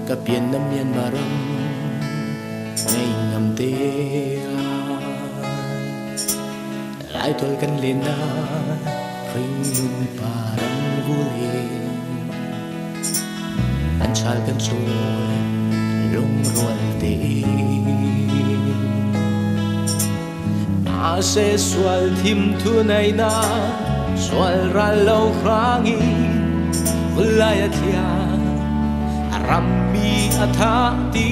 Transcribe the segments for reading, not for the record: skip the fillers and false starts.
ka pian na mian maram ngay ngam te lại thôi kan lên na ring nun parang guli an chal kan so lung roal te a se swal thim thu nai na swal ra lâu krangi vulai athia rammi atha ti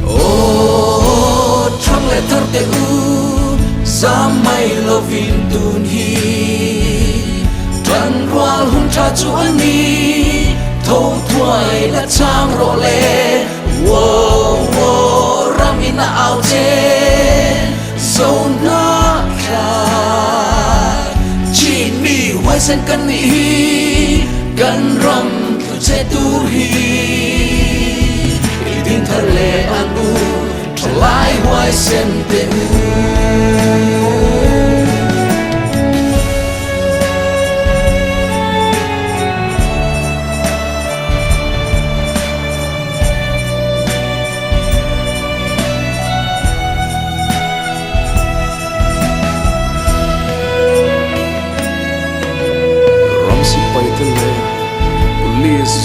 oh trong lệ thar te u samai lovin tun hi tran roal hun cha chu ani tho thuai la chang ro le wo wo ramina au te so na kha chi mi wai sen kan ni kan ram tu che tu hi tin thar le an u thlai wai sen te u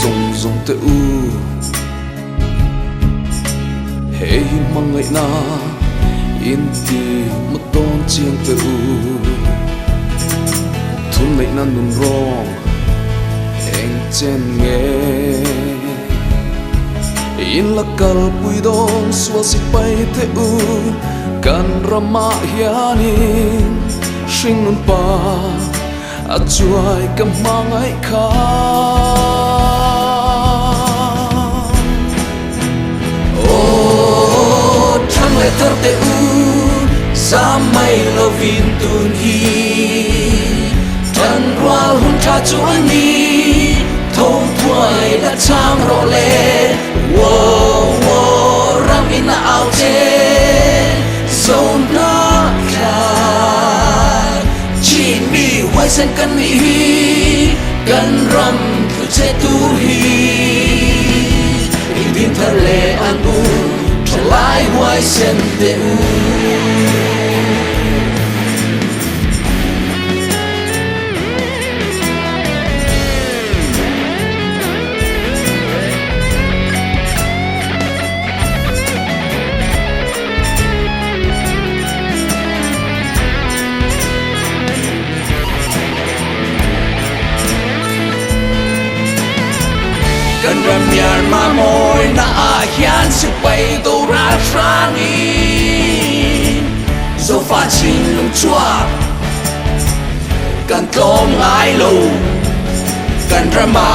zong zong te u hey mang ngai na in ti ma ton chiang te u thun ngai na nun rong eng chen nge in la kal pui dong swal si pai te u kan rama hianin shing nun pa a chuai ka mangai kha thar te u samai lovin tun hi tran roal hun cha chu ani tho thuai la chang ro le wo wo ramina au te so na kha chi mi wai sen kan ni kan ram tu che tu hi tin thar le an u lai hoài sen te u kan ram yar ma moi na a hian su pai do ra trani zo fa chin lung chua kan tom ngai lo kan drama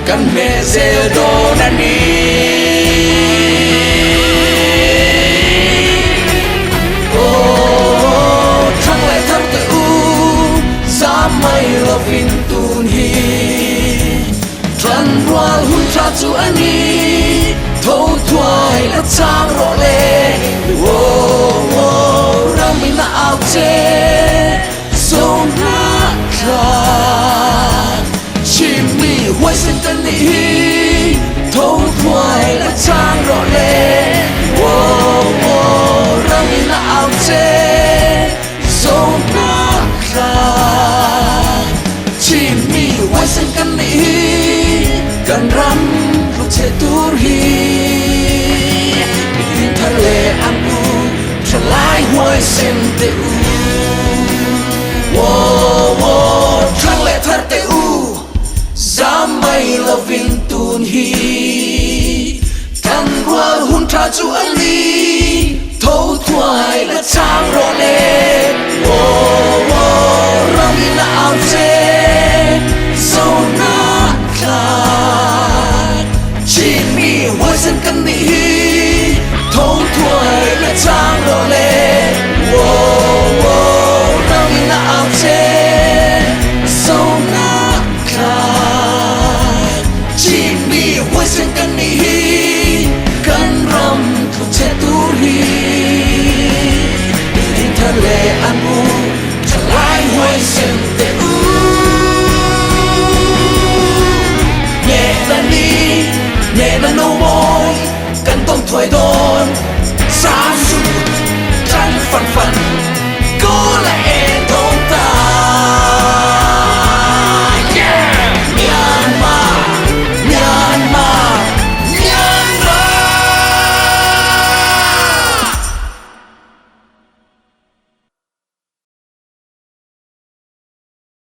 kan me zel do na ni oh thang lai thar te u samai lovin tun hi tran roal hun cha chu ani tho thuai la chang ro le wo wo ramina au che so na kha chi mi wai sen kan ni tho thuai la chang ro le wo wo ramina au che so na kha chi mi wai sen kan ni kan ram lu che tur hi tin thar le an u thlai hoài sen te u